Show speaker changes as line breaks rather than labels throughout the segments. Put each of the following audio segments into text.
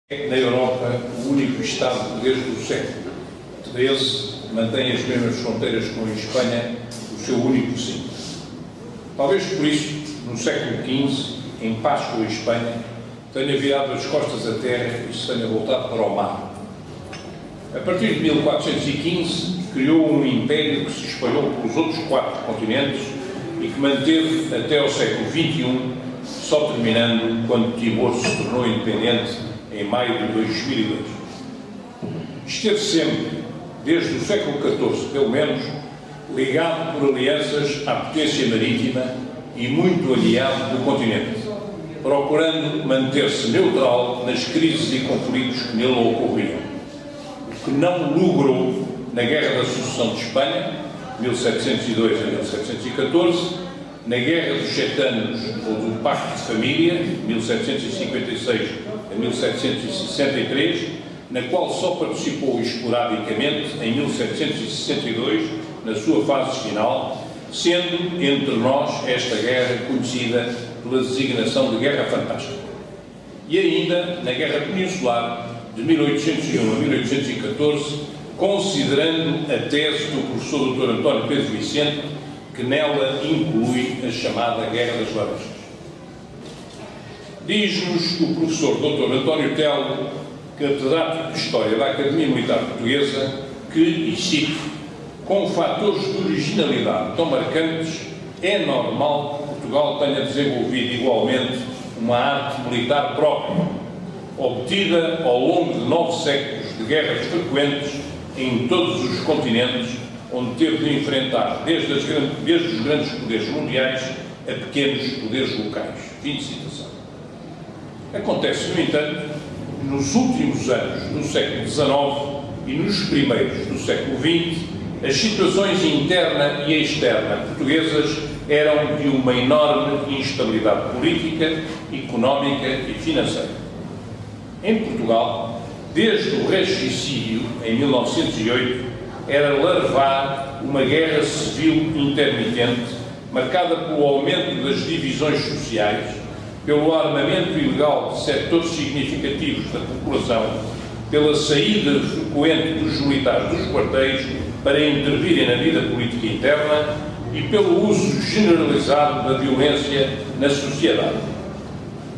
Na Europa, o único Estado desde o século XIII mantém as mesmas fronteiras com a Espanha, o seu único vizinho. Talvez por isso, no século XV, em paz com a Espanha, tenha virado as costas à terra e se tenha voltado para o mar. A partir de 1415, criou um império que se espalhou pelos outros 4 continentes e que manteve até ao século XXI, só terminando quando Timor se tornou independente em maio de 2002. Esteve sempre, desde o século XIV, pelo menos, ligado por alianças à potência marítima e muito aliado do continente, procurando manter-se neutral nas crises e conflitos que nele ocorriam. O que não logrou na Guerra da Sucessão de Espanha, 1702 a 1714, na Guerra dos 7 Anos ou do Pacto de Família, 1756 a 1763, na qual só participou esporadicamente em 1762, na sua fase final, sendo entre nós esta guerra conhecida pela designação de Guerra Fantástica. E ainda na Guerra Peninsular, de 1801 a 1814, considerando a tese do professor Dr. António Pedro Vicente, que nela inclui a chamada Guerra das Laranjas. Diz-nos o professor Dr. António Telmo, catedrático de História da Academia Militar Portuguesa, que, e cito, com fatores de originalidade tão marcantes, é normal que Portugal tenha desenvolvido igualmente uma arte militar própria, obtida ao longo de 9 séculos de guerras frequentes em todos os continentes, onde teve de enfrentar desde os grandes poderes mundiais a pequenos poderes locais. Fim de citação. Acontece, no entanto, que nos últimos anos do século XIX e nos primeiros do século XX, as situações interna e externa portuguesas eram de uma enorme instabilidade política, económica e financeira. Em Portugal, desde o regicídio, em 1908, era larvar uma guerra civil intermitente, marcada pelo aumento das divisões sociais, pelo armamento ilegal de setores significativos da população, pela saída frequente dos militares dos quartéis para intervirem na vida política interna e pelo uso generalizado da violência na sociedade.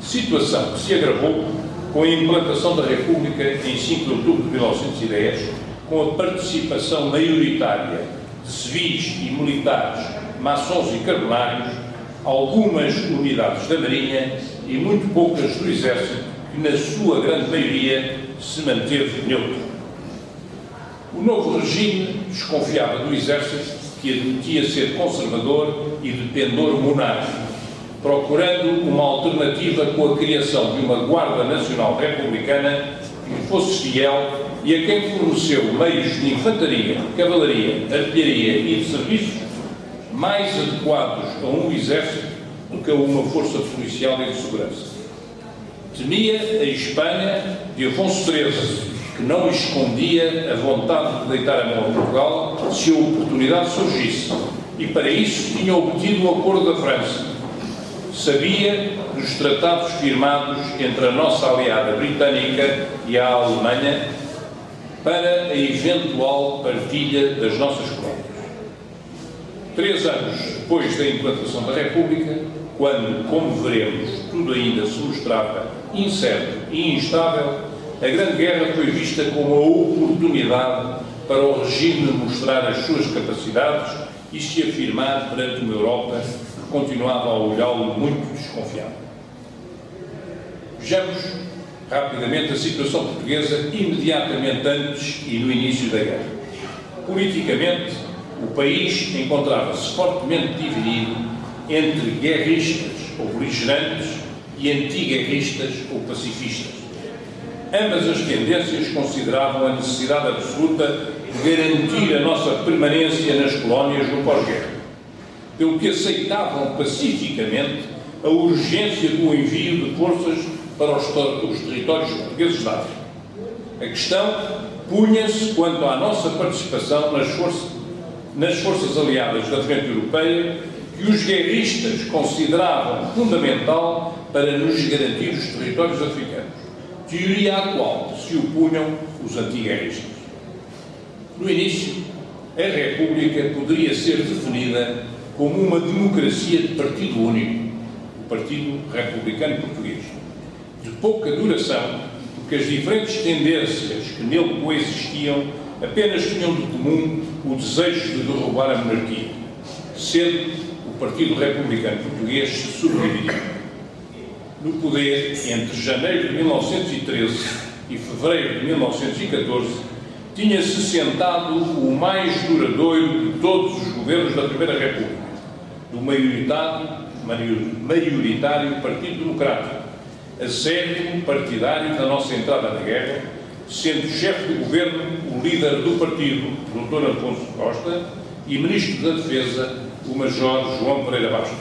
Situação que se agravou com a implantação da República em 5 de outubro de 1910, com a participação maioritária de civis e militares, maçons e carbonários, algumas unidades da Marinha e muito poucas do Exército, que na sua grande maioria se manteve neutro. O novo regime desconfiava do Exército, que admitia ser conservador e de pendor monárquico, procurando uma alternativa com a criação de uma Guarda Nacional Republicana que lhe fosse fiel e a quem forneceu meios de infantaria, cavalaria, artilharia e de serviços mais adequados a um exército do que a uma força policial e de segurança. Temia a Espanha de Afonso XIII, que não escondia a vontade de deitar a mão a Portugal se a oportunidade surgisse, e para isso tinha obtido o acordo da França. Sabia dos tratados firmados entre a nossa aliada britânica e a Alemanha para a eventual partilha das nossas colónias. 3 anos depois da implantação da República, quando, como veremos, tudo ainda se mostrava incerto e instável, a Grande Guerra foi vista como uma oportunidade para o regime mostrar as suas capacidades e se afirmar perante uma Europa que continuava a olhá-lo muito desconfiado. Vejamos rapidamente a situação portuguesa imediatamente antes e no início da guerra. Politicamente, o país encontrava-se fortemente dividido entre guerristas ou beligerantes e antiguerristas ou pacifistas. Ambas as tendências consideravam a necessidade absoluta de garantir a nossa permanência nas colónias no pós-guerra, pelo que aceitavam pacificamente a urgência do envio de forças para os territórios portugueses da África. A questão punha-se quanto à nossa participação nas forças aliadas da Frente Europeia, que os guerristas consideravam fundamental para nos garantir os territórios africanos. teoria à qual se opunham os antiguerristas. No início, a República poderia ser definida como uma democracia de partido único, o Partido Republicano Português, de pouca duração, porque as diferentes tendências que nele coexistiam apenas tinham de comum o desejo de derrubar a monarquia, cedo o Partido Republicano Português se subdividiu. No poder, entre janeiro de 1913 e fevereiro de 1914, tinha-se sentado o mais duradouro de todos os governos da Primeira República, do maioritário Partido Democrático, acérrimo partidário da nossa entrada na guerra, sendo chefe do governo o líder do partido, Dr. Afonso Costa, e ministro da Defesa, o Major João Pereira Bastos,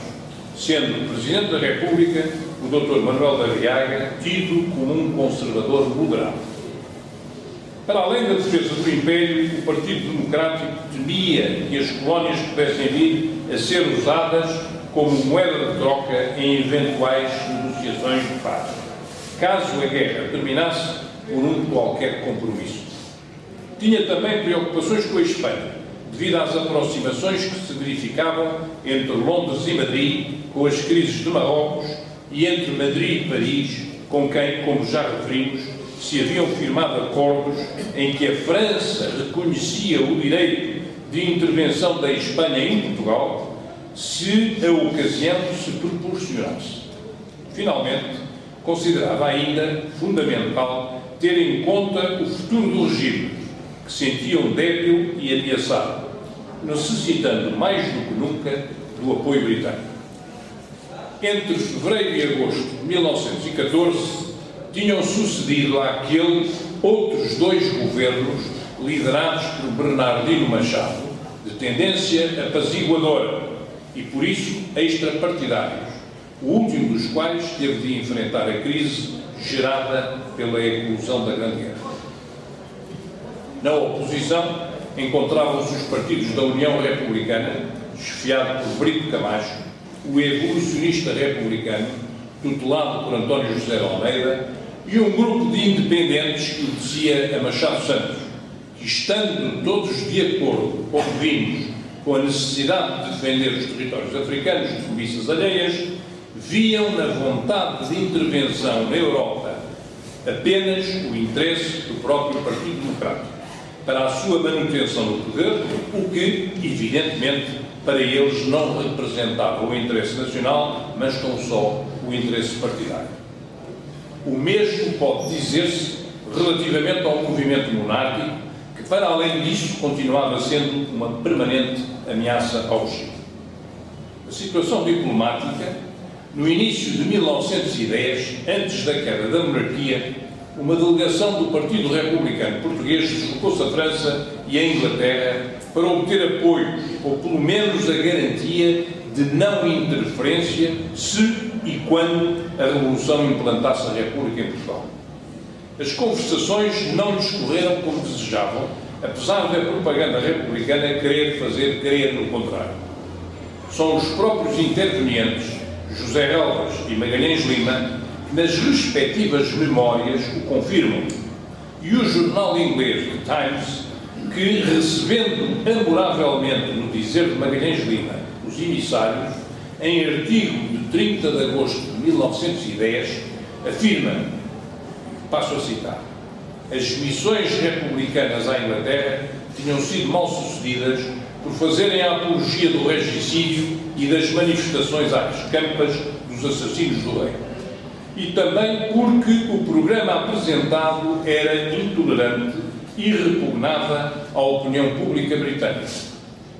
sendo Presidente da República o Dr. Manuel da Viaga, tido como um conservador moderado. Para além da defesa do Império, o Partido Democrático temia que as colónias pudessem vir a ser usadas como moeda de troca em eventuais negociações de paz, caso a guerra terminasse por um qualquer compromisso. Tinha também preocupações com a Espanha, devido às aproximações que se verificavam entre Londres e Madrid, com as crises de Marrocos, e entre Madrid e Paris, com quem, como já referimos, se haviam firmado acordos em que a França reconhecia o direito de intervenção da Espanha em Portugal, se a ocasião se proporcionasse. Finalmente, considerava ainda fundamental ter em conta o futuro do regime, que sentiam débil e ameaçado, necessitando mais do que nunca do apoio britânico. Entre fevereiro e agosto de 1914, tinham sucedido àquele outros dois governos liderados por Bernardino Machado, de tendência apaziguadora e, por isso, extrapartidários, o último dos quais teve de enfrentar a crise gerada pela eclosão da Grande Guerra. Na oposição encontravam-se os partidos da União Republicana, chefiado por Brito Camacho, o evolucionista republicano, tutelado por António José de Almeida, e um grupo de independentes que obedecia a Machado Santos, que, estando todos de acordo, convimos, com a necessidade de defender os territórios africanos de cobiças alheias, viam na vontade de intervenção na Europa apenas o interesse do próprio Partido Democrático, para a sua manutenção no poder, o que, evidentemente, para eles não representava o interesse nacional, mas tão só o interesse partidário. O mesmo pode dizer-se relativamente ao movimento monárquico, que, para além disso, continuava sendo uma permanente ameaça ao regime. A situação diplomática, no início de 1910, antes da queda da monarquia, uma delegação do Partido Republicano Português deslocou-se à França e à Inglaterra para obter apoios, ou pelo menos a garantia de não interferência se e quando a Revolução implantasse a República em Portugal. As conversações não discorreram como desejavam, apesar da propaganda republicana querer fazer crer no contrário. São os próprios intervenientes, José Relvas e Magalhães Lima, que nas respectivas memórias o confirmam, e o jornal inglês The Times, que, recebendo amoravelmente no dizer de Magalhães Lima os emissários, em artigo de 30 de agosto de 1910, afirma, passo a citar, as missões republicanas à Inglaterra tinham sido mal sucedidas por fazerem a apologia do regicídio e das manifestações às campas dos assassinos do rei. E também porque o programa apresentado era intolerante e repugnava à opinião pública britânica,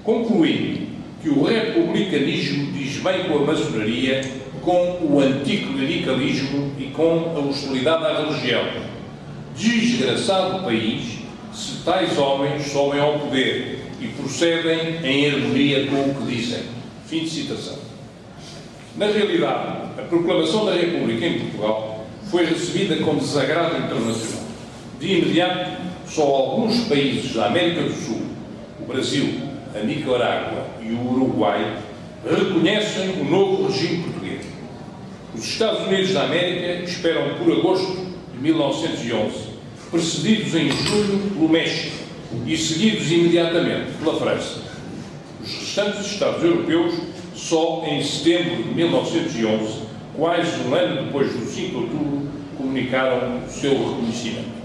concluindo que o republicanismo diz bem com a maçonaria, com o anticlericalismo e com a hostilidade à religião. Desgraçado país se tais homens sobem ao poder e procedem em harmonia com o que dizem. Fim de citação. Na realidade, a proclamação da República em Portugal foi recebida com desagrado internacional. De imediato, só alguns países da América do Sul, o Brasil, a Nicarágua e o Uruguai, reconhecem o novo regime português. Os Estados Unidos da América esperam por agosto de 1911, precedidos em julho pelo México e seguidos imediatamente pela França. Os restantes Estados europeus só em setembro de 1911, quase um ano depois do 5 de outubro, comunicaram o seu reconhecimento.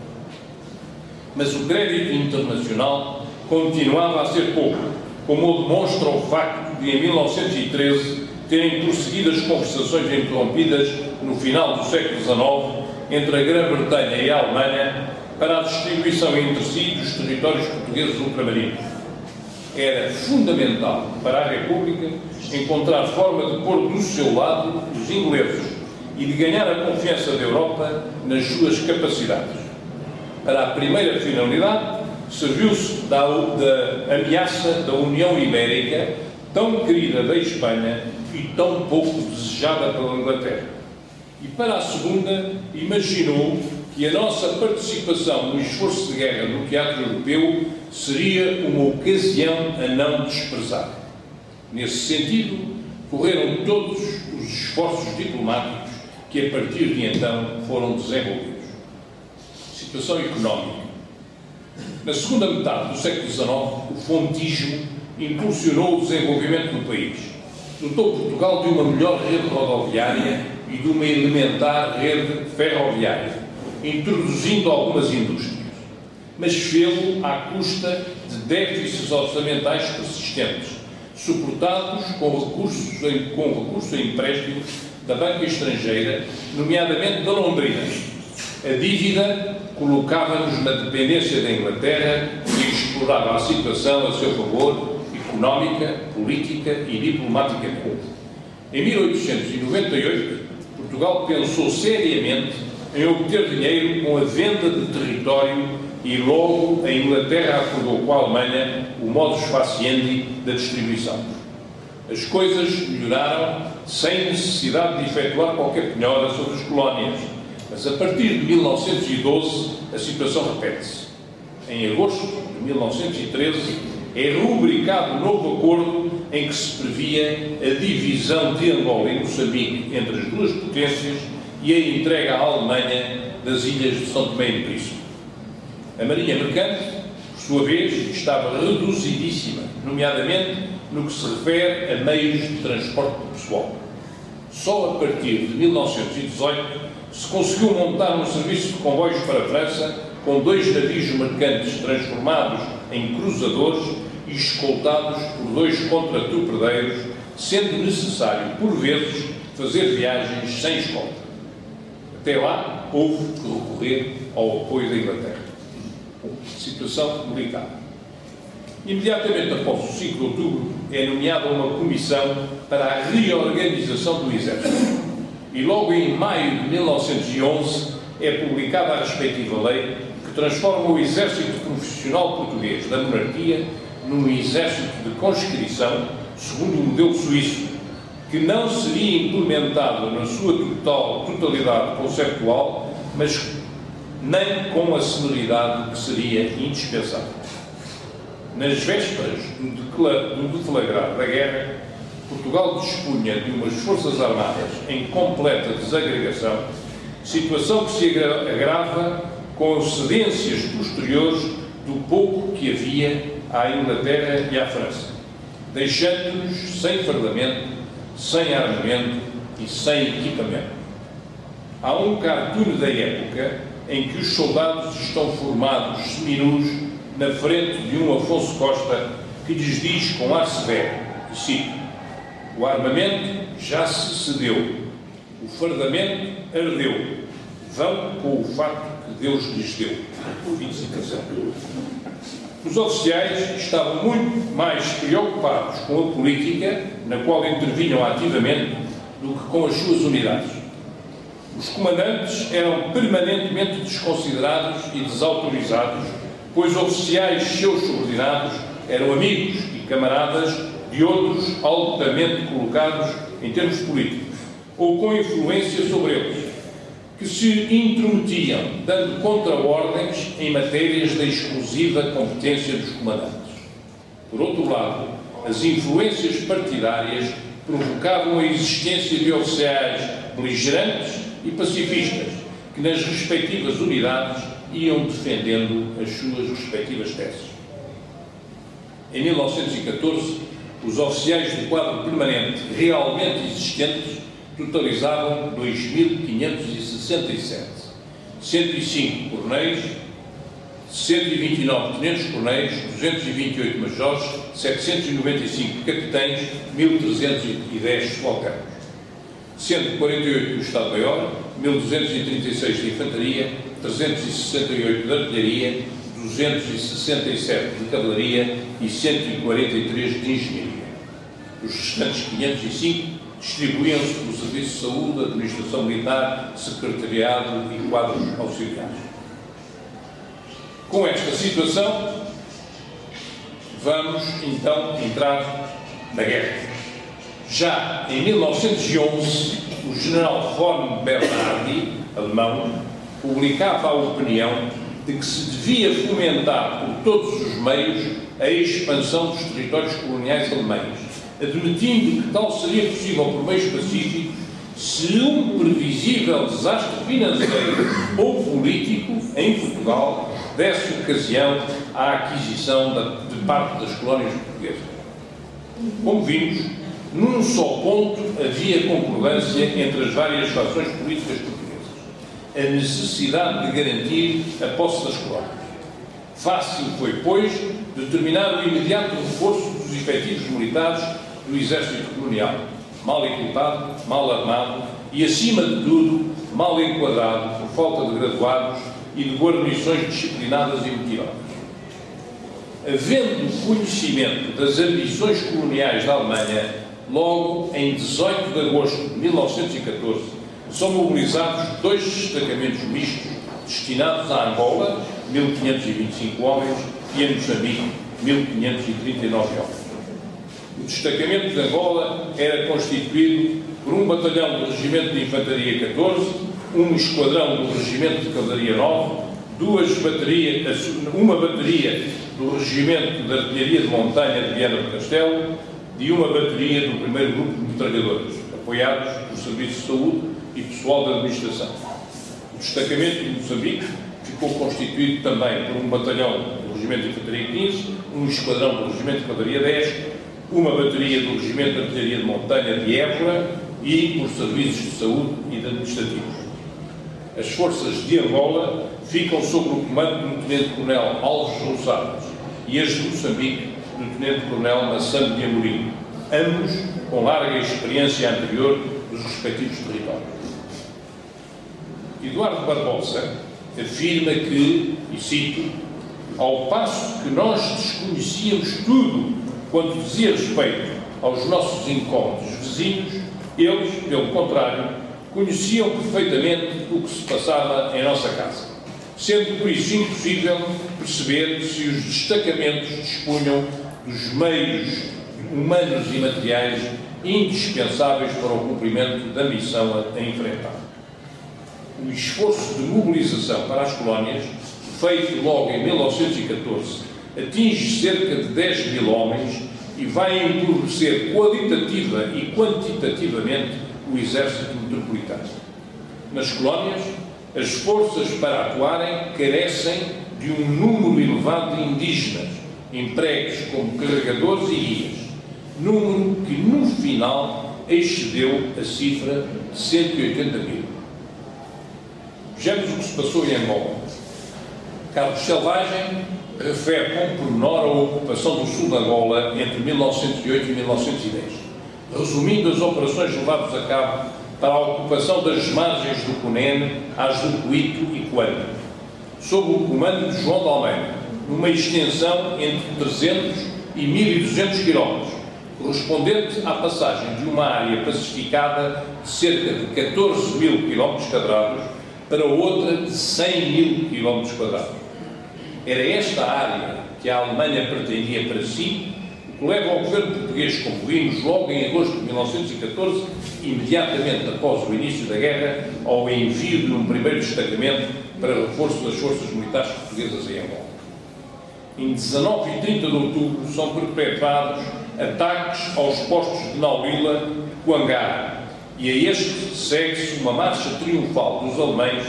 Mas o crédito internacional continuava a ser pouco, como demonstra o facto de, em 1913, terem prosseguido as conversações interrompidas no final do século XIX entre a Grã-Bretanha e a Alemanha para a distribuição entre si dos territórios portugueses ultramarinos. Era fundamental para a República encontrar forma de pôr do seu lado os ingleses e de ganhar a confiança da Europa nas suas capacidades. Para a primeira finalidade, serviu-se da ameaça da União Ibérica, tão querida da Espanha e tão pouco desejada pela Inglaterra. E para a segunda, imaginou que a nossa participação no esforço de guerra no teatro europeu seria uma ocasião a não desprezar. Nesse sentido, correram todos os esforços diplomáticos que, a partir de então, foram desenvolvidos. Situação económica. Na segunda metade do século XIX, o fontismo impulsionou o desenvolvimento do país. Dotou Portugal de uma melhor rede rodoviária e de uma elementar rede ferroviária, introduzindo algumas indústrias, mas fê-lo à custa de déficits orçamentais persistentes, suportados com recurso a empréstimos da banca estrangeira, nomeadamente da Londrina. A dívida colocava-nos na dependência da Inglaterra e explorava a situação a seu favor, económica, política e diplomaticamente. Em 1898, Portugal pensou seriamente em obter dinheiro com a venda de território e logo a Inglaterra acordou com a Alemanha o modus faciendi da distribuição. As coisas melhoraram sem necessidade de efetuar qualquer penhora sobre as colónias, mas a partir de 1912 a situação repete-se. Em agosto de 1913 é rubricado um novo acordo em que se previa a divisão de Angola e Moçambique entre as duas potências e a entrega à Alemanha das ilhas de São Tomé e Príncipe. A Marinha Mercante, por sua vez, estava reduzidíssima, nomeadamente no que se refere a meios de transporte pessoal. Só a partir de 1918 se conseguiu montar um serviço de comboios para a França com 2 navios mercantes transformados em cruzadores e escoltados por 2 contratorpedeiros, sendo necessário, por vezes, fazer viagens sem escolta. Até lá, houve que recorrer ao apoio da Inglaterra. Situação delicada. Imediatamente após o 5 de outubro, é nomeada uma comissão para a reorganização do Exército. E logo em maio de 1911 é publicada a respectiva lei que transforma o Exército Profissional Português da Monarquia num exército de conscrição, segundo o modelo suíço, que não seria implementado na sua totalidade conceptual, mas nem com a celeridade que seria indispensável. Nas vésperas do deflagrar da guerra, Portugal dispunha de umas forças armadas em completa desagregação, situação que se agrava com as cedências posteriores do pouco que havia à Inglaterra e à França, deixando-nos sem fardamento, sem armamento e sem equipamento. Há um cartoon da época em que os soldados estão formados seminus na frente de um Afonso Costa que lhes diz com ar severo, e cito: o armamento já se cedeu, o fardamento ardeu, vão com o fato que Deus lhes deu. Fim de citação. Os oficiais estavam muito mais preocupados com a política, na qual intervinham ativamente, do que com as suas unidades. Os comandantes eram permanentemente desconsiderados e desautorizados, pois oficiais seus subordinados eram amigos e camaradas de outros altamente colocados em termos políticos, ou com influência sobre eles, que se intrometiam, dando contra-ordens em matérias da exclusiva competência dos comandantes. Por outro lado, as influências partidárias provocavam a existência de oficiais beligerantes e pacifistas, que nas respectivas unidades iam defendendo as suas respectivas teses. Em 1914, os oficiais do quadro permanente realmente existentes totalizavam 2.567, 105 coronéis, 129 tenentes-coronéis, 228 majores, 795 capitães, 1.310 subalternos, sendo 48 do Estado-Maior, 1.236 de Infantaria, 368 de Artilharia, 267 de Cavalaria e 143 de Engenharia. Os restantes 505 distribuíam-se pelo Serviço de Saúde, Administração Militar, Secretariado e quadros auxiliares. Com esta situação, vamos então entrar na guerra. Já em 1911, o general von Bernhardi, alemão, publicava a opinião de que se devia fomentar por todos os meios a expansão dos territórios coloniais alemães, admitindo que tal seria possível por meios pacíficos se um previsível desastre financeiro ou político em Portugal desse ocasião à aquisição de parte das colónias portuguesas. Como vimos, num só ponto havia concordância entre as várias fações políticas portuguesas: a necessidade de garantir a posse das colónias. Fácil foi, pois, determinar o imediato reforço dos efetivos militares do exército colonial, mal equipado, mal armado e, acima de tudo, mal enquadrado por falta de graduados e de guarnições disciplinadas e motivadas. Havendo conhecimento das ambições coloniais da Alemanha, logo em 18 de agosto de 1914, são mobilizados 2 destacamentos mistos destinados a Angola, 1.525 homens, e a Moçambique, 1.539 homens. O destacamento de Angola era constituído por um batalhão do Regimento de Infantaria 14, um esquadrão do Regimento de Cavalaria 9, uma bateria do Regimento de Artilharia de Montanha de Viana do Castelo e uma bateria do primeiro grupo de metralhadores, apoiados por Serviço de Saúde e pessoal da administração. O destacamento de Moçambique ficou constituído também por um batalhão do Regimento de Infantaria 15, um esquadrão do Regimento de Cavalaria 10, uma bateria do Regimento de Artilharia de Montanha de Évora e por serviços de saúde e de administrativos. As forças de Angola ficam sob o comando do Tenente-Coronel Alves Roçados e as de Moçambique do Tenente-Coronel Massamo de Amorim, ambos com larga experiência anterior dos respectivos territórios. Eduardo Barbosa afirma que, e cito, ao passo que nós desconhecíamos tudo quanto dizia respeito aos nossos incômodos vizinhos, eles, pelo contrário, conheciam perfeitamente o que se passava em nossa casa, sendo por isso impossível perceber se os destacamentos dispunham dos meios humanos e materiais indispensáveis para o cumprimento da missão a enfrentar. O esforço de mobilização para as colónias, feito logo em 1914, atinge cerca de 10 mil homens e vai empobrecer qualitativa e quantitativamente o exército metropolitano. Nas colónias, as forças para atuarem carecem de um número elevado de indígenas, empregos como carregadores e guias, número que no final excedeu a cifra de 180 mil. Vejamos o que se passou em Angola. Carlos Selvagem refere com pormenor a ocupação do sul de Angola entre 1908 e 1910, resumindo as operações levadas a cabo para a ocupação das margens do Cunene, às do Cuito e Coanda, sob o comando de João de Almeida, numa extensão entre 300 e 1.200 km, correspondente à passagem de uma área pacificada de cerca de 14 mil km² para outra de 100 mil km². Era esta área que a Alemanha pretendia para si, o que leva ao governo português, como vimos logo em agosto de 1914, imediatamente após o início da guerra, ao envio de um primeiro destacamento para reforço das forças militares portuguesas em Angola. Em 19 e 30 de outubro são perpetrados ataques aos postos de Naurila e Coangara, e a este segue-se uma marcha triunfal dos alemães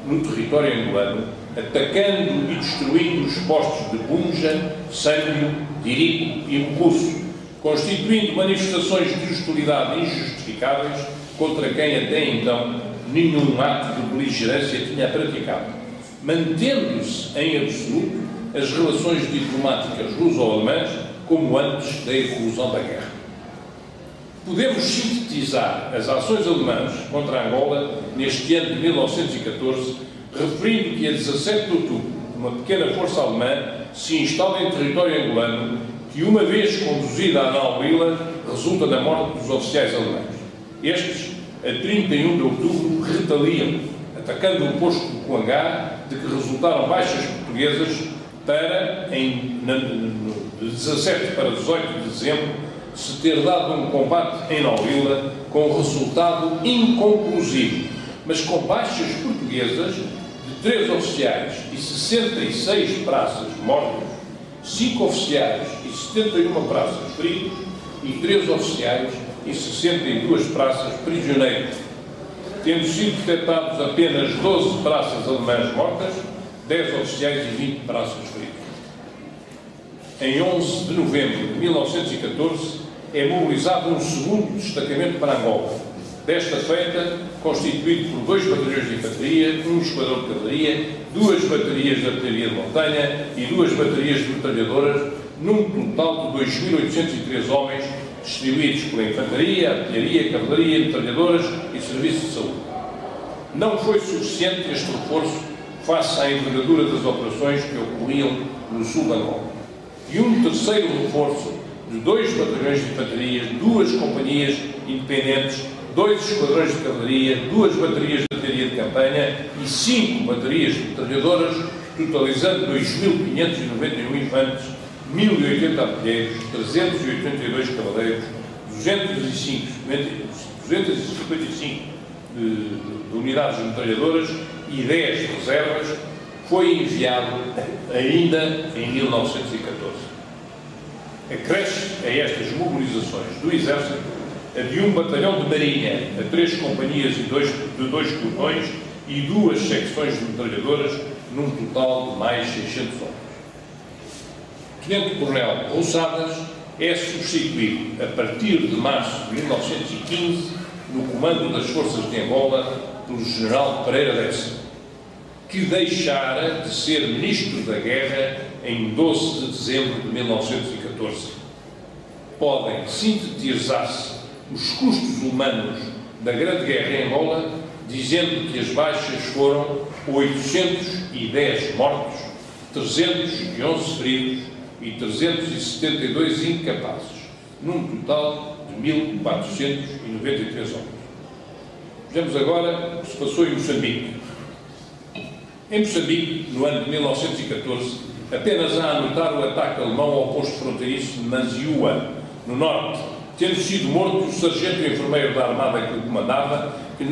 no território angolano, atacando e destruindo os postos de Bunja, Sâmbio, Dirico e Mucusso, constituindo manifestações de hostilidade injustificáveis contra quem até então nenhum ato de beligerância tinha praticado, mantendo-se em absoluto as relações diplomáticas luso-alemãs como antes da eclosão da guerra. Podemos sintetizar as ações alemãs contra Angola neste ano de 1914, referindo que a 17 de outubro, uma pequena força alemã se instala em território angolano que, uma vez conduzida a Nauvila, resulta da morte dos oficiais alemães. Estes, a 31 de outubro, retaliam, atacando o posto de Coangá, de que resultaram baixas portuguesas, para, de 17 para 18 de dezembro, se ter dado um combate em Nauvila com resultado inconclusivo, mas com baixas portuguesas de 3 oficiais e 66 praças mortos, 5 oficiais e 71 praças feridos e 3 oficiais e 62 praças prisioneiros, tendo sido detectados apenas 12 praças alemãs mortas, 10 oficiais e 20 praças feridos. Em 11 de novembro de 1914, é mobilizado um segundo destacamento para Angola, desta feita constituído por 2 batalhões de infantaria, um esquadrão de cavalaria, 2 baterias de artilharia de montanha e 2 baterias de metralhadoras, num total de 2.803 homens, distribuídos pela infantaria, artilharia, cavalaria, metralhadoras e serviço de saúde. Não foi suficiente este reforço face à envergadura das operações que ocorriam no sul da Angola. E um terceiro reforço de 2 batalhões de infantaria, 2 companhias independentes, 2 esquadrões de cavalaria, 2 baterias de artilharia de campanha e 5 baterias de metralhadoras, totalizando 2.591 infantes, 1.080 artilheiros, 382 cavaleiros, 255 de unidades de metralhadoras e 10 reservas, foi enviado ainda em 1914. Acresce a estas mobilizações do Exército a de um batalhão de marinha, a 3 companhias de 2 pelotões e 2 secções de metralhadoras, num total de mais 600 homens. O Tenente-Coronel Roçadas é substituído, a partir de março de 1915, no comando das forças de Angola, pelo General Pereira Dessa, que deixara de ser Ministro da Guerra em 12 de dezembro de 1914. Podem sintetizar-se os custos humanos da Grande Guerra em Angola, dizendo que as baixas foram 810 mortos, 311 feridos e 372 incapazes, num total de 1.493 homens. Vejamos agora o que se passou em Moçambique. Em Moçambique, no ano de 1914, apenas há a anotar o ataque alemão ao posto fronteiriço de Manziúa, no norte, tendo sido morto o sargento enfermeiro da Armada que o comandava, e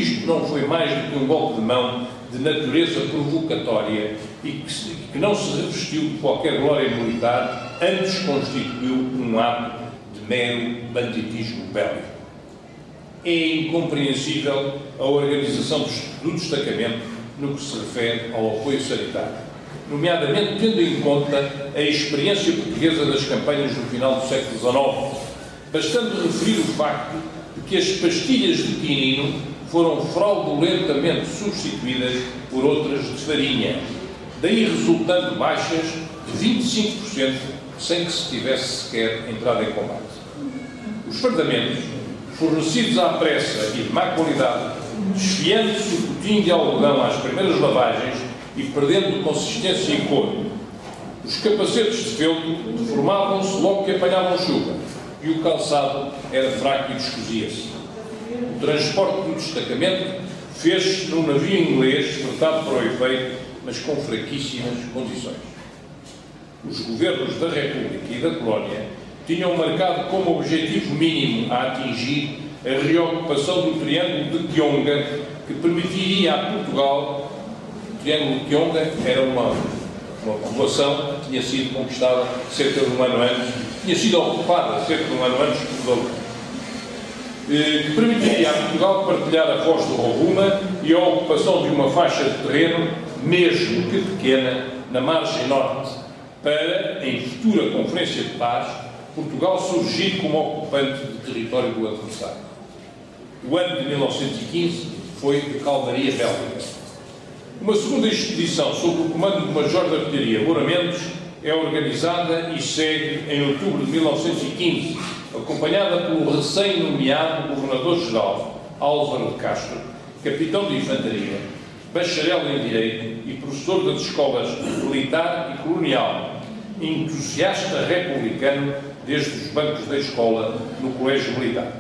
isto não foi mais do que um golpe de mão de natureza provocatória e que não se revestiu de qualquer glória militar, antes constituiu um ato de mero banditismo bélico. É incompreensível a organização do destacamento no que se refere ao apoio sanitário, nomeadamente tendo em conta a experiência portuguesa das campanhas no final do século XIX, bastando referir o facto de que as pastilhas de quinino foram fraudulentamente substituídas por outras de farinha, daí resultando baixas de 25% sem que se tivesse sequer entrado em combate. Os fardamentos, fornecidos à pressa e de má qualidade, desfiando-se o putim de algodão às primeiras lavagens e perdendo consistência e cor. Os capacetes de feltro deformavam-se logo que apanhavam chuva e o calçado era fraco e descosia-se. O transporte do destacamento fez-se num navio inglês fretado para o efeito, mas com fraquíssimas condições. Os governos da República e da Colónia tinham marcado como objetivo mínimo a atingir a reocupação do Triângulo de Kionga, que permitiria a Portugal. O Triângulo de Kionga era uma população que tinha sido conquistada cerca de um ano antes, tinha sido ocupada cerca de um ano antes por Portugal. que permitiria a Portugal partilhar a voz do Rovuma e a ocupação de uma faixa de terreno, mesmo que pequena, na margem norte, para, em futura Conferência de Paz, Portugal surgir como ocupante de território do adversário. O ano de 1915 foi de calmaria bélica. Uma segunda expedição sob o comando do Major da Artilharia Moura Mendes é organizada e segue em outubro de 1915, acompanhada pelo recém-nomeado Governador-Geral Álvaro de Castro, capitão de Infantaria, bacharel em Direito e professor das escolas militar e colonial, entusiasta republicano desde os bancos da escola no Colégio Militar.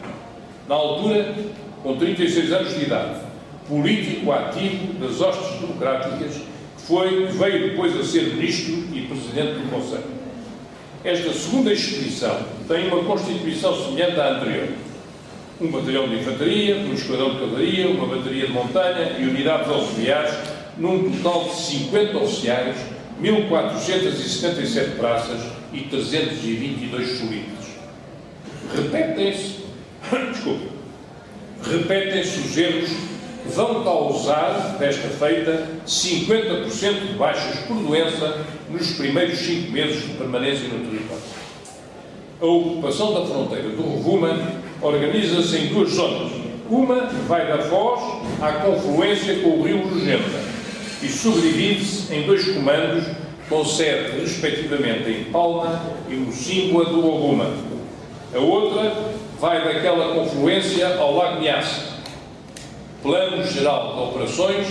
Na altura, com 36 anos de idade, político ativo das hostes democráticas, que veio depois a ser ministro e presidente do Conselho. Esta segunda expedição tem uma constituição semelhante à anterior. Um batalhão de infantaria, um esquadrão de cavalaria, uma bateria de montanha e unidades auxiliares, num total de 50 oficiais, 1.477 praças e 322 súditos. Repetem-se os erros que vão causar, desta feita, 50% de baixas por doença nos primeiros 5 meses de permanência no território. A ocupação da fronteira do Rovuma organiza-se em 2 zonas. Uma vai da Foz à confluência com o rio Urgenta e subdivide-se em 2 comandos com sede, respectivamente, em Palma e Mocímboa do Rovuma. A outra vai daquela confluência ao Lago Miaça. Plano Geral de Operações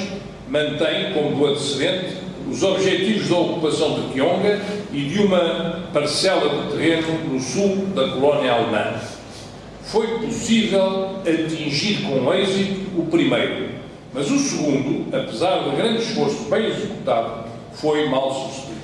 mantém, como do antecedente, os objetivos da ocupação de Quionga e de uma parcela de terreno no sul da colónia alemã. Foi possível atingir com êxito o primeiro, mas o segundo, apesar de grande esforço bem executado, foi mal sucedido.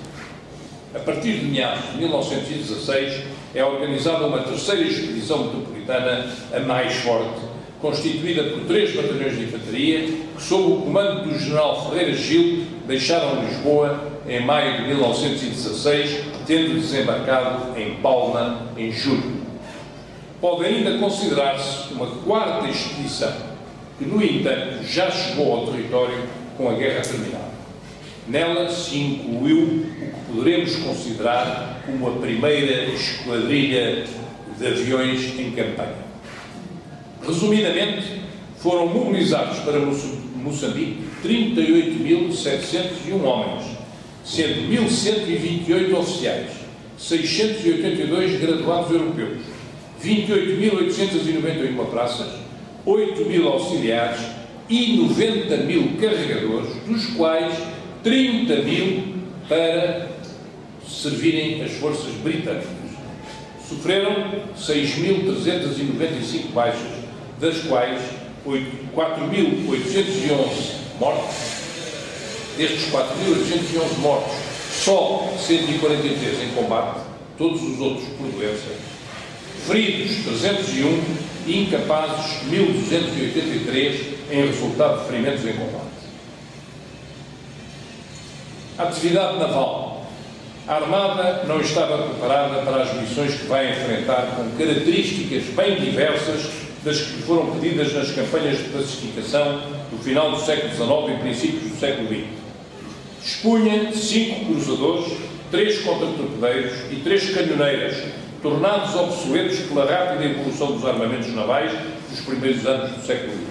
A partir de meados de 1916, é organizada uma terceira expedição metropolitana, a mais forte, constituída por 3 batalhões de infantaria, que, sob o comando do general Ferreira Gil, deixaram Lisboa em maio de 1916, tendo desembarcado em Palma em julho. Pode ainda considerar-se uma 4ª expedição, que, no entanto, já chegou ao território com a guerra terminada. Nela se incluiu o que poderemos considerar como a primeira esquadrilha de aviões em campanha. Resumidamente, foram mobilizados para Moçambique 38.701 homens, sendo 1.128 oficiais, 682 graduados europeus, 28.891 praças, 8.000 auxiliares e 90.000 carregadores, dos quais 30.000 para servirem as forças britânicas. Sofreram 6.395 baixas, das quais 4.811 mortos. Destes 4.811 mortos, só 143 em combate, todos os outros por doença. Feridos 301 e incapazes 1.283 em resultado de ferimentos em combate. A atividade naval. A Armada não estava preparada para as missões que vai enfrentar, com características bem diversas das que foram pedidas nas campanhas de pacificação do final do século XIX e princípios do século XX. Dispunha de 5 cruzadores, 3 contra-torpedeiros e 3 canhoneiras, tornados obsoletos pela rápida evolução dos armamentos navais dos primeiros anos do século XX.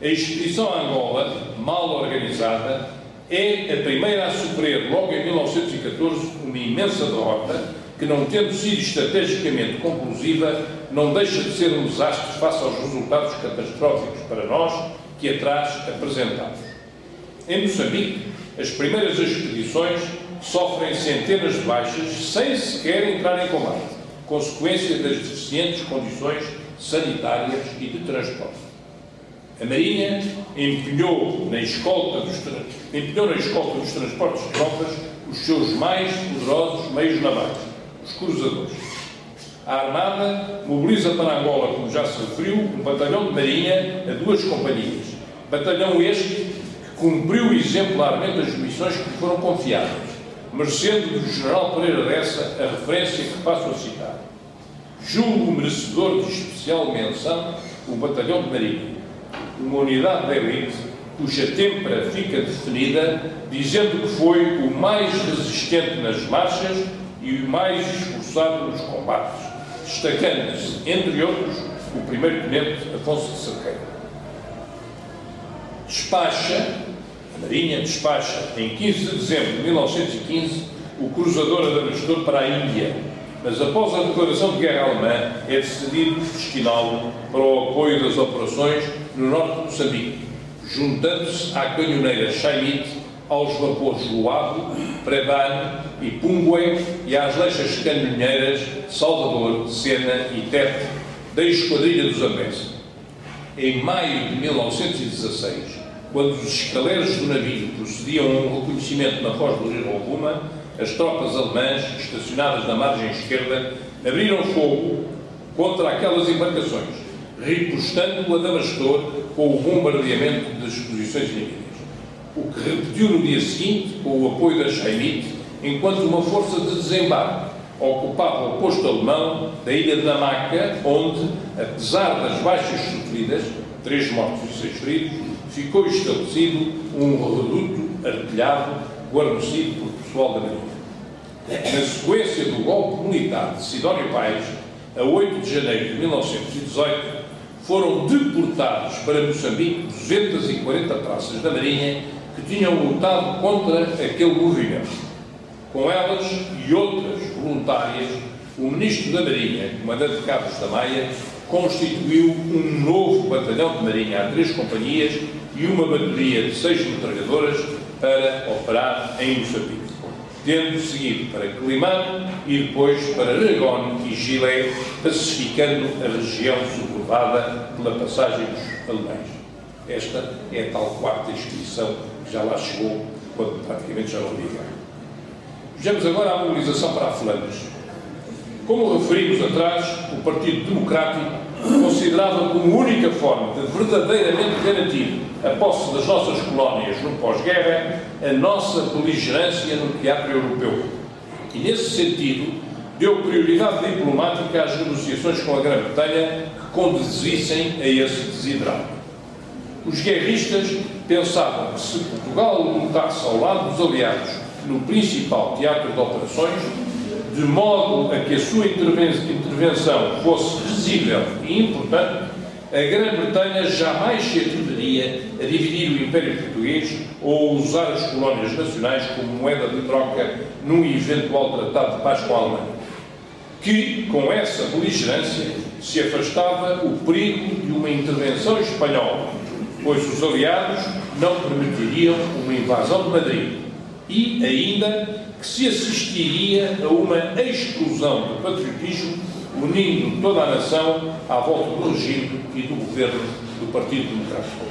A expedição a Angola, mal organizada, é a primeira a sofrer, logo em 1914, uma imensa derrota que, não tendo sido estrategicamente conclusiva, não deixa de ser um desastre face aos resultados catastróficos para nós que atrás apresentamos. Em Moçambique, as primeiras expedições sofrem centenas de baixas sem sequer entrar em combate, consequência das deficientes condições sanitárias e de transporte. A Marinha empenhou na escolta dos transportes de tropas os seus mais poderosos meios navais, os cruzadores. A Armada mobiliza para Angola, como já se referiu, um batalhão de marinha a 2 companhias. Batalhão este que cumpriu exemplarmente as missões que lhe foram confiadas, merecendo do general Pereira Dessa a referência que passo a citar. julgo merecedor de especial menção o Batalhão de Marinha, uma unidade de elite cuja têmpera fica definida dizendo que foi o mais resistente nas marchas e o mais esforçado nos combates, destacando-se, entre outros, o primeiro-tenente Afonso de Cerqueira. Despacha, a Marinha despacha, em 15 de dezembro de 1915, o cruzador Adamastor para a Índia, mas após a declaração de guerra alemã é decidido destiná-lo para o apoio das operações no norte de Moçambique, juntando-se à canhoneira Chaimite, aos vapores Luabo, Prebano e Pungue e às leixas canonheiras Salvador, Sena e Tete, da Esquadrilha do Zambeze. Em maio de 1916, quando os escaleres do navio procediam a um reconhecimento na foz do rio Rovuma, as tropas alemãs, estacionadas na margem esquerda, abriram fogo contra aquelas embarcações, ripostando o Adamastor com o bombardeamento das posições inimigas. O que repetiu no dia seguinte, com o apoio da Chaimite, enquanto uma força de desembarque ocupava o posto alemão da ilha de Namaca, onde, apesar das baixas sofridas, 3 mortos e 6 feridos, ficou estabelecido um reduto artilhado guarnecido por pessoal da Marinha. Na sequência do golpe militar de Sidónio Paes, a 8 de janeiro de 1918, foram deportados para Moçambique 240 praças da Marinha que tinham lutado contra aquele movimento. Com elas e outras voluntárias, o Ministro da Marinha, Comandante Carlos da Maia, constituiu um novo batalhão de Marinha a 3 companhias e uma bateria de 6 metralhadoras para operar em Moçambique, tendo seguido para Quelimane e depois para Aragón e Gilé, pacificando a região suburbada pela passagem dos alemães. Esta é a tal 4ª expedição que já lá chegou, quando praticamente já não havia guerra. Vejamos agora a mobilização para a Flandres. Como referimos atrás, o Partido Democrático considerava como única forma de verdadeiramente garantir a posse das nossas colónias no pós-guerra a nossa beligerância no teatro europeu. E, nesse sentido, deu prioridade diplomática às negociações com a Grã-Bretanha que conduzissem a esse desidrato. Os guerristas pensavam que se Portugal lutasse ao lado dos aliados no principal teatro de operações, de modo a que a sua intervenção fosse visível e importante, a Grã-Bretanha jamais se atreveria a dividir o Império Português ou a usar as colónias nacionais como moeda de troca num eventual tratado de paz com a Alemanha. Que, com essa beligerância, se afastava o perigo de uma intervenção espanhola, pois os aliados não permitiriam uma invasão de Madrid e, ainda, que se assistiria a uma explosão de patriotismo, unindo toda a nação à volta do regime e do governo do Partido Democrático.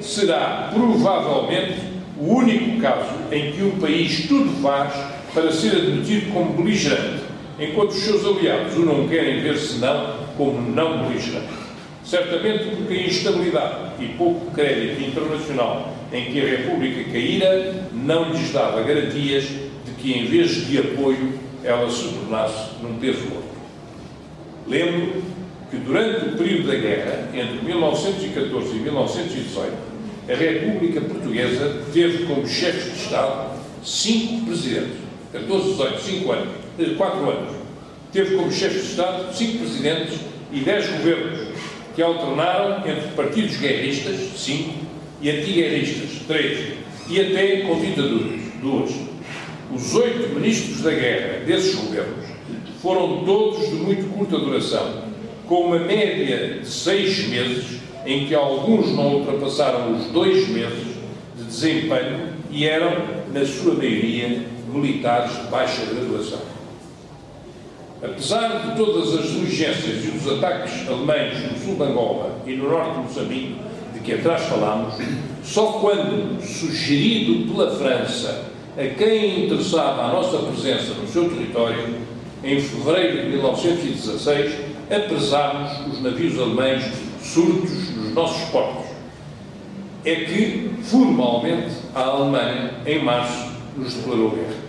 Será, provavelmente, o único caso em que um país tudo faz para ser admitido como beligerante, enquanto os seus aliados o não querem ver senão como não beligerante. Certamente porque a instabilidade e pouco crédito internacional em que a República caíra não lhes dava garantias de que, em vez de apoio, ela se tornasse num peso morto. Lembro que, durante o período da guerra, entre 1914 e 1918, a República Portuguesa teve como chefes de Estado 5 presidentes. 14, 18, 4 anos. Teve como chefes de Estado 5 presidentes e 10 governos, que alternaram entre partidos guerristas, 5, e antiguerristas, 3, e até com ditaduras, 2. Os 8 ministros da guerra desses governos foram todos de muito curta duração, com uma média de 6 meses, em que alguns não ultrapassaram os 2 meses de desempenho e eram, na sua maioria, militares de baixa graduação. Apesar de todas as diligências e dos ataques alemães no sul de Angola e no norte de Moçambique, de que atrás falámos, só quando, sugerido pela França a quem interessava a nossa presença no seu território, em fevereiro de 1916, apresámos os navios alemães surtos nos nossos portos. É que, formalmente, a Alemanha, em março, nos declarou guerra.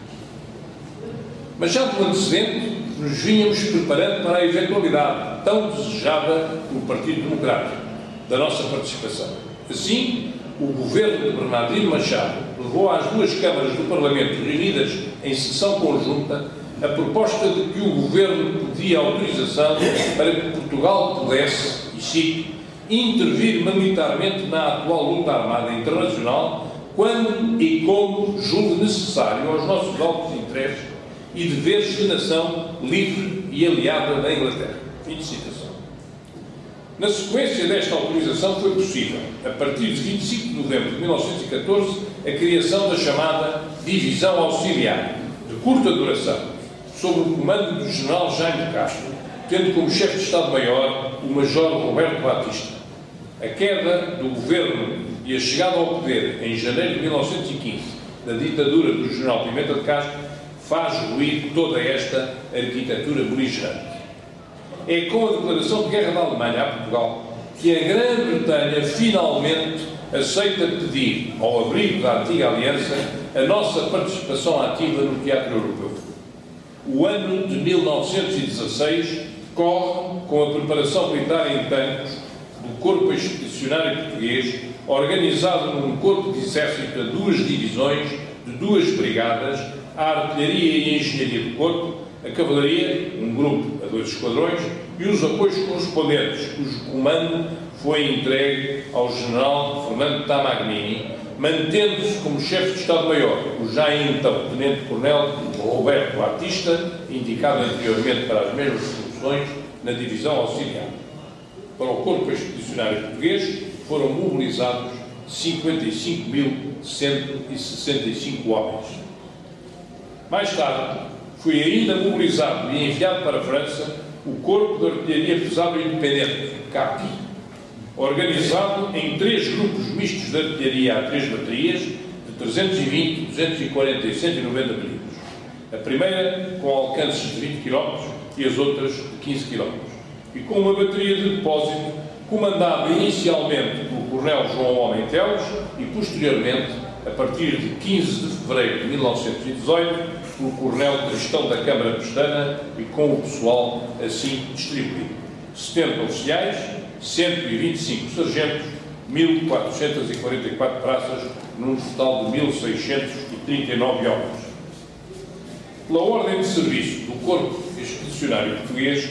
Mas já do antecedente, nos vínhamos preparando para a eventualidade tão desejada pelo Partido Democrático da nossa participação. Assim, o governo de Bernardino Machado levou às duas câmaras do Parlamento reunidas em sessão conjunta a proposta de que o governo pedia autorização para que Portugal pudesse, e cito, intervir militarmente na atual luta armada internacional quando e como julgue necessário aos nossos altos interesses e deveres de nação livre e aliada da Inglaterra. Fim de citação. Na sequência desta autorização foi possível, a partir de 25 de novembro de 1914, a criação da chamada Divisão Auxiliar, de curta duração, sob o comando do general Jaime Castro, tendo como chefe de Estado-Maior o major Roberto Batista. A queda do governo e a chegada ao poder, em janeiro de 1915, da ditadura do general Pimenta de Castro, faz ruir toda esta arquitetura beligerante. É com a declaração de guerra da Alemanha a Portugal que a Grã-Bretanha finalmente aceita pedir, ao abrigo da antiga aliança, a nossa participação ativa no teatro europeu. O ano de 1916 corre com a preparação militar em tanques do Corpo Expedicionário Português, organizado num corpo de exército a 2 divisões de 2 brigadas, a artilharia e a engenharia do corpo, a cavalaria, um grupo a 2 esquadrões, e os apoios correspondentes, cujo comando foi entregue ao general Fernando Tamagnini, mantendo-se como chefe de Estado-Maior o já então tenente-coronel Roberto Batista, indicado anteriormente para as mesmas funções na divisão auxiliar. Para o Corpo Expedicionário Português foram mobilizados 55.165 homens. Mais tarde, foi ainda mobilizado e enviado para a França o Corpo de Artilharia Pesada Independente, CAPI, organizado em 3 grupos mistos de artilharia a 3 baterias, de 320, 240 e 190 mm. A primeira com alcances de 20 km e as outras de 15 km. E com uma bateria de depósito comandada inicialmente pelo coronel João Homem Teles e posteriormente, a partir de 15 de fevereiro de 1918, pelo coronel Cristão da Câmara Pestana e com o pessoal assim distribuído. 70 oficiais, 125 sargentos, 1.444 praças, num total de 1.639 homens. Pela ordem de serviço do Corpo Expedicionário Português,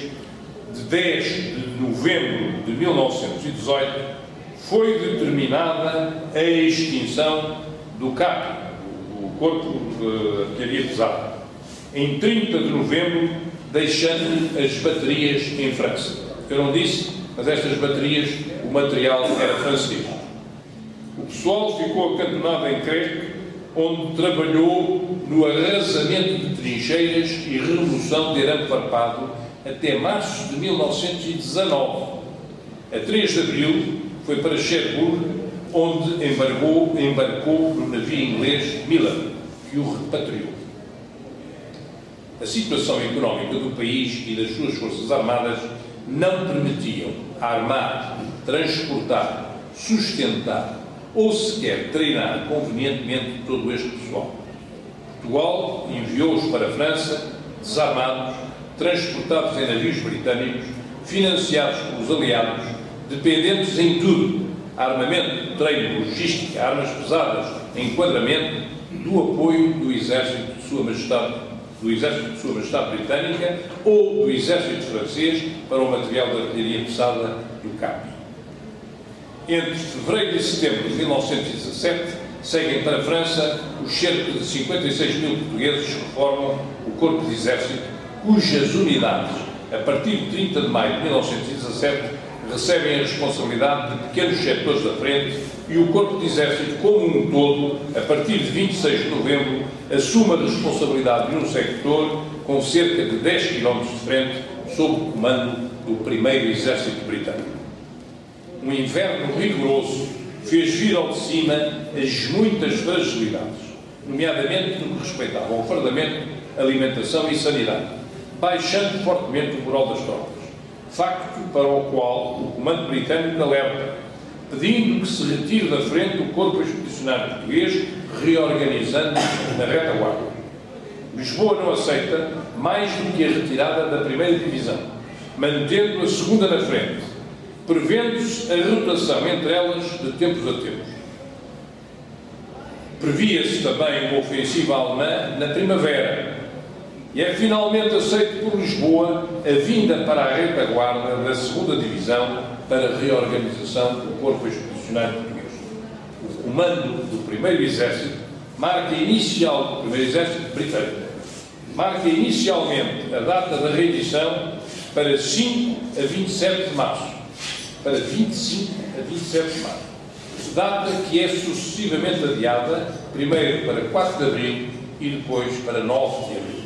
de 10 de novembro de 1918, foi determinada a extinção do CAP, o Corpo de Artilharia Pesada, em 30 de novembro, deixando as baterias em França. Eu não disse, mas estas baterias, o material era francês. O pessoal ficou acantonado em Creque, onde trabalhou no arrasamento de trincheiras e remoção de arame farpado até março de 1919. A 3 de abril foi para Cherbourg, onde embarcou no navio inglês Miller, que o repatriou. A situação económica do país e das suas forças armadas não permitiam armar, transportar, sustentar ou sequer treinar convenientemente todo este pessoal. Portugal enviou-os para a França, desarmados, transportados em navios britânicos, financiados pelos aliados, dependentes em tudo, armamento, treino, logística, armas pesadas, enquadramento, do apoio do Exército de Sua Majestade, Britânica ou do Exército francês para o material de artilharia pesada do CAP. Entre fevereiro e setembro de 1917, seguem para a França os cerca de 56 mil portugueses que formam o Corpo de Exército, cujas unidades, a partir de 30 de maio de 1917, recebem a responsabilidade de pequenos setores da frente e o Corpo de Exército, como um todo, a partir de 26 de novembro, assume a responsabilidade de um sector com cerca de 10 km de frente, sob o comando do 1º Exército Britânico. Um inverno rigoroso fez vir ao de cima as muitas fragilidades, nomeadamente no que respeitava ao fardamento, alimentação e sanidade, baixando fortemente o moral das tropas, facto para o qual o comando britânico alerta, pedindo que se retire da frente o Corpo Expedicionário Português, reorganizando na retaguarda. Lisboa não aceita mais do que a retirada da primeira divisão, mantendo a segunda na frente, prevendo-se a rotação entre elas de tempos a tempos. Previa-se também uma ofensiva alemã na primavera, e é finalmente aceito por Lisboa a vinda para a retaguarda da segunda divisão para a reorganização do Corpo Expedicionário Português. O comando do primeiro Exército marca marca inicialmente a data da reedição para 5 a 27 de março. Para 25 a 27 de março. Data que é sucessivamente adiada, primeiro para 4 de abril e depois para 9 de abril.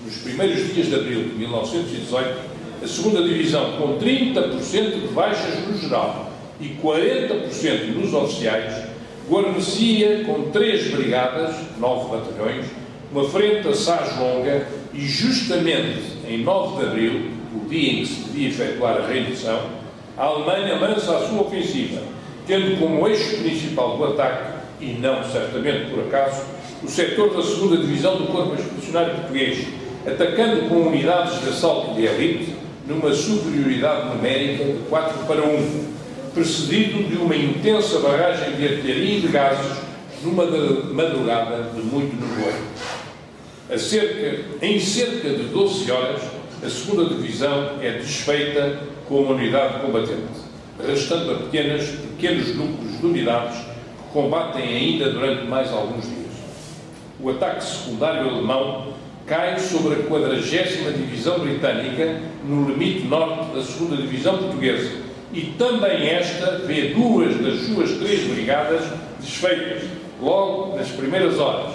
Nos primeiros dias de abril de 1918, a segunda divisão, com 30% de baixas no geral e 40% nos oficiais, guarnecia com 3 brigadas, 9 batalhões, uma frente assaz longa e justamente em 9 de abril, o dia em que se devia efetuar a rendição, a Alemanha lança a sua ofensiva, tendo como eixo principal do ataque, e não certamente por acaso, o setor da segunda divisão do Corpo Expedicionário Português, atacando com unidades de assalto de elite numa superioridade numérica de 4 para 1, precedido de uma intensa barragem de artilharia e de gases numa madrugada de muito nevoeiro. Em cerca de 12 horas, a segunda divisão é desfeita com uma unidade combatente, restando a pequenos núcleos de unidades que combatem ainda durante mais alguns dias. O ataque secundário alemão cai sobre a 40ª Divisão Britânica no limite norte da segunda Divisão Portuguesa e também esta vê 2 das suas 3 brigadas desfeitas logo nas primeiras horas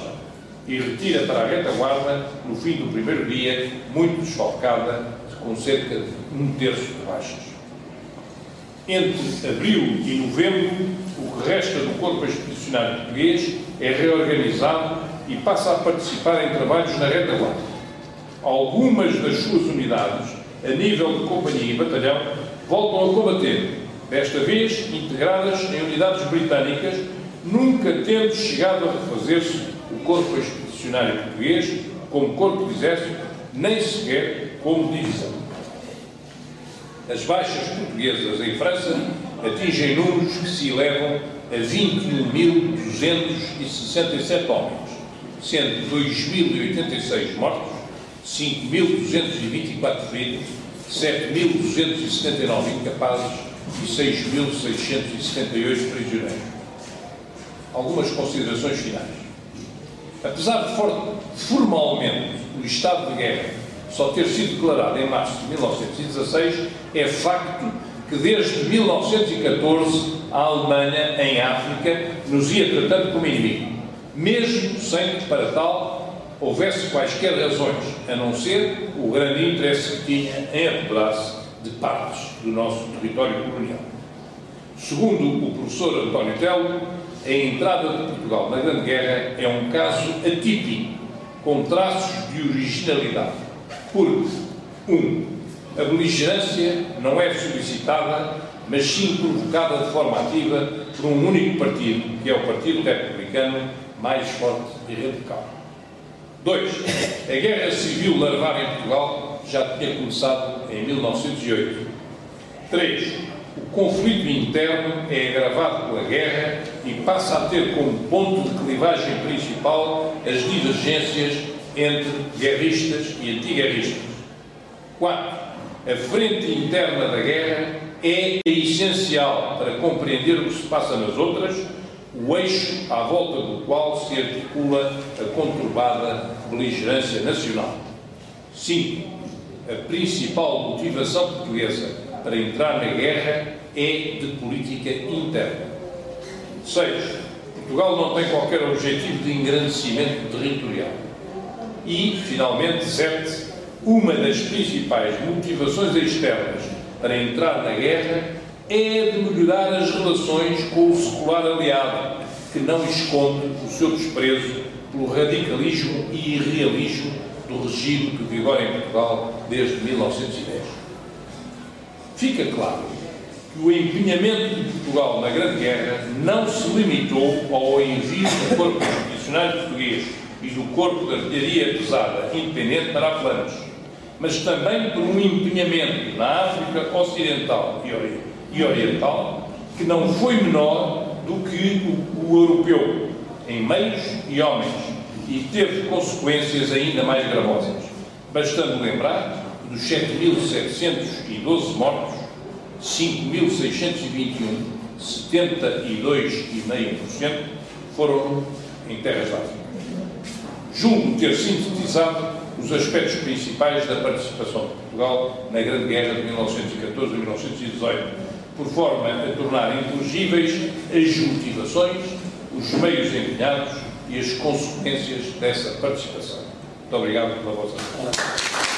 e retira para a retaguarda no fim do primeiro dia, muito desfalcada, com cerca de 1/3 de baixas. Entre abril e novembro, o que resta do Corpo Expedicionário Português é reorganizado e passa a participar em trabalhos na retaguarda. Algumas das suas unidades, a nível de companhia e batalhão, voltam a combater, desta vez integradas em unidades britânicas, nunca tendo chegado a refazer-se o Corpo Expedicionário Português como Corpo de Exército, nem sequer como divisão. As baixas portuguesas em França atingem números que se elevam a 21.267 homens, sendo 2.086 mortos, 5.224 feridos, 7.279 incapazes e 6.678 prisioneiros. Algumas considerações finais. Apesar de formalmente o estado de guerra só ter sido declarado em março de 1916, é facto que desde 1914 a Alemanha, em África, nos ia tratando como inimigo, mesmo sem que para tal houvesse quaisquer razões, a não ser o grande interesse que tinha em apoderar-se de partes do nosso território colonial. Segundo o professor António Telmo, a entrada de Portugal na Grande Guerra é um caso atípico, com traços de originalidade, porque, a beligerância não é solicitada, mas sim provocada de forma ativa por um único partido, que é o Partido Republicano, mais forte e radical. 2. A Guerra Civil larvada em Portugal já tinha começado em 1908. 3. O conflito interno é agravado pela guerra e passa a ter como ponto de clivagem principal as divergências entre guerristas e antiguerristas. 4. A frente interna da guerra é essencial para compreender o que se passa nas outras, o eixo à volta do qual se articula a conturbada beligerância nacional. 5. A principal motivação portuguesa para entrar na guerra é de política interna. 6. Portugal não tem qualquer objetivo de engrandecimento territorial. E, finalmente, 7. Uma das principais motivações externas para entrar na guerra é de melhorar as relações com o secular aliado, que não esconde o seu desprezo pelo radicalismo e irrealismo do regime que vigora em Portugal desde 1910. Fica claro que o empenhamento de Portugal na Grande Guerra não se limitou ao envio do Corpo Expedicionário Português e do Corpo de Artilharia Pesada Independente Maraflanes, mas também por um empenhamento na África Ocidental e Oriental que não foi menor do que o europeu, em meios e homens, e teve consequências ainda mais gravosas. Bastando lembrar que dos 7.712 mortos, 5.621, 72,5%, foram em terras da África. Julgo ter sintetizado os aspectos principais da participação de Portugal na Grande Guerra de 1914 a 1918, por forma a tornar inteligíveis as motivações, os meios empenhados e as consequências dessa participação. Muito obrigado pela vossa atenção.